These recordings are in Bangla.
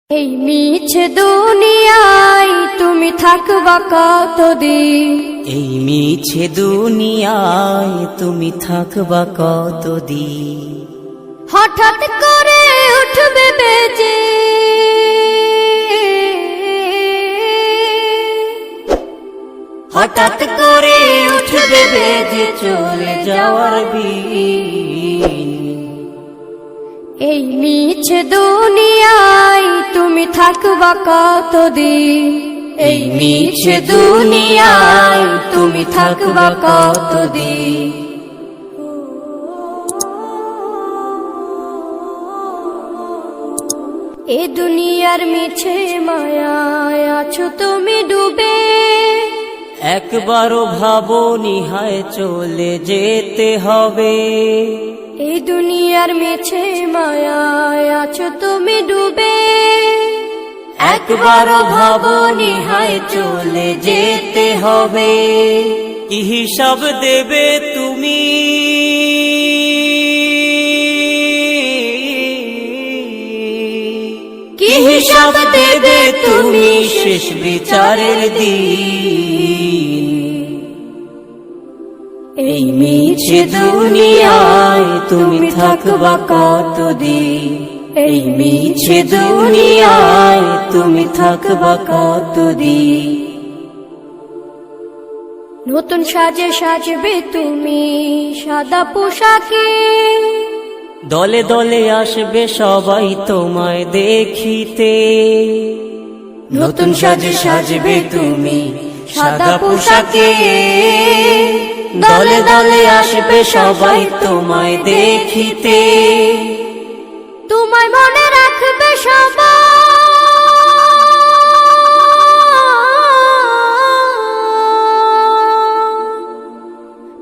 এই মিছে দুনিয়ায় তুমি থাকবা কতদিন? এই মিছে দুনিয়ায় তুমি থাকবা কতদিন? হঠাৎ করে উঠবে বেজে হঠাৎ করে উঠবে বেজে চলে যাওয়ার বিন। এই মিছে দুনিয়ায় তুমি থাকবা কতদিন? এই মিছে দুনিয়ায় তুমি থাকবা কতদিন? এ দুনিয়ার মিছে মায়ায় আছো তুমি ডুবে, একবারও ভাবো নিহায় চলে যেতে হবে। এই দুনিয়ার মিছে মায়ায় আছো তুমি ডুবে, একবারও ভাবো নিহায় চলে যেতে হবে। কি হিসাব দেবে তুমি? কি হিসাব দেবে তুমি শেষ বিচারের দিন? এই মিছে দুনিয়ায় তুমি থাকবা কতদিন? এই মিছে দুনিয়ায় তুমি থাকবা কতদিন? নতুন সাজে সাজবে তুমি সাদা পোশাকে, দলে দলে আসবে সবাই তোমায় দেখিতে। নতুন সাজে সাজবে তুমি সাদা পোশাকে, দলে দলে আসবে সবাই তোমায় দেখিতে। তোমায় মনে রাখবে সবাই,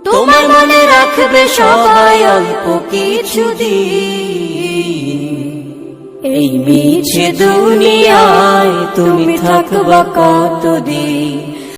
তোমায় মনে রাখবে সবাই অল্প কিছুদিন। এই মিছে দুনিয়ায় তুমি থাকবা কতদিন?